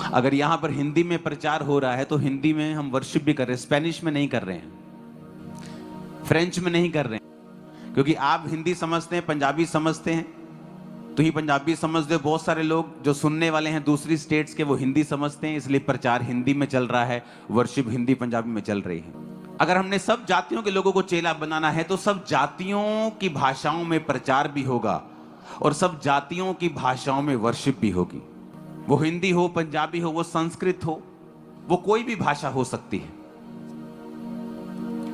अगर यहाँ पर हिंदी में प्रचार हो रहा है तो हिंदी में हम वर्शिप भी कर रहे हैं, स्पेनिश में नहीं कर रहे हैं, फ्रेंच में नहीं कर रहे हैं, क्योंकि आप हिंदी समझते हैं, पंजाबी समझते हैं, तो ही पंजाबी समझते हो। बहुत सारे लोग जो सुनने वाले हैं दूसरी स्टेट्स के, वो हिंदी समझते हैं, इसलिए प्रचार हिंदी में चल रहा है, वर्शिप हिंदी पंजाबी में चल रही है। अगर हमने सब जातियों के लोगों को चेला बनाना है तो सब जातियों की भाषाओं में प्रचार भी होगा और सब जातियों की भाषाओं में वर्शिप भी होगी। वो हिंदी हो, पंजाबी हो, वो संस्कृत हो, वो कोई भी भाषा हो सकती है।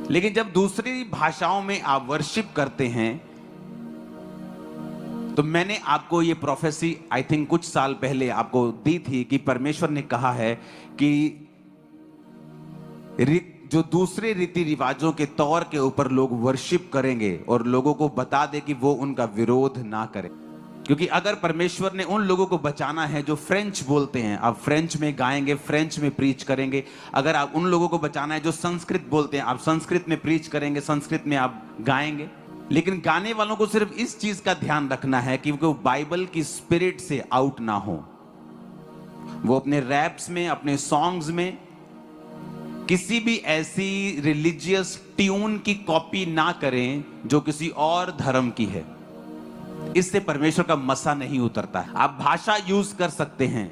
लेकिन जब दूसरी भाषाओं में आप वर्शिप करते हैं, तो मैंने आपको ये प्रोफेसी आई थिंक कुछ साल पहले आपको दी थी कि परमेश्वर ने कहा है कि जो दूसरे रीति रिवाजों के तौर के ऊपर लोग वर्शिप करेंगे और लोगों को बता दे कि वो उनका विरोध ना करें। क्योंकि अगर परमेश्वर ने उन लोगों को बचाना है जो फ्रेंच बोलते हैं, आप फ्रेंच में गाएंगे, फ्रेंच में प्रीच करेंगे। अगर आप उन लोगों को बचाना है जो संस्कृत बोलते हैं, आप संस्कृत में प्रीच करेंगे, संस्कृत में आप गाएंगे। लेकिन गाने वालों को सिर्फ इस चीज का ध्यान रखना है कि वो बाइबल की स्पिरिट से आउट ना हो। वो अपने रैप्स में, अपने सॉन्ग्स में किसी भी ऐसी रिलीजियस ट्यून की कॉपी ना करें जो किसी और धर्म की है। इससे परमेश्वर का मसा नहीं उतरता है। आप भाषा यूज कर सकते हैं,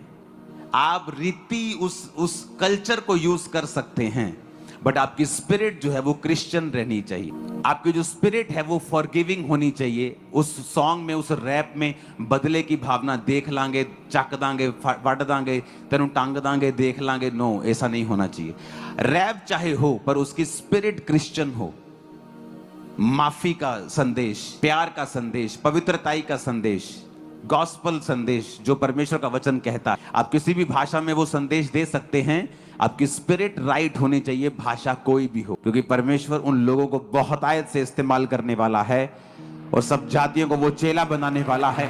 आप रीति उस कल्चर को यूज कर सकते हैं, बट आपकी स्पिरिट जो है वो क्रिश्चियन रहनी चाहिए। आपकी जो स्पिरिट है वो फॉरगिविंग होनी चाहिए। उस सॉन्ग में, उस रैप में बदले की भावना देख लांगे, चक दांगे, वट दांगे, तेनू टांग दांगे, देख लांगे, नो, ऐसा नहीं होना चाहिए। रैप चाहे हो पर उसकी स्पिरिट क्रिश्चियन हो। माफी का संदेश, प्यार का संदेश, पवित्रताई का संदेश, गॉस्पल संदेश जो परमेश्वर का वचन कहता है। आप किसी भी भाषा में वो संदेश दे सकते हैं। आपकी स्पिरिट राइट होनी चाहिए, भाषा कोई भी हो, क्योंकि परमेश्वर उन लोगों को बहुतायत से इस्तेमाल करने वाला है और सब जातियों को वो चेला बनाने वाला है।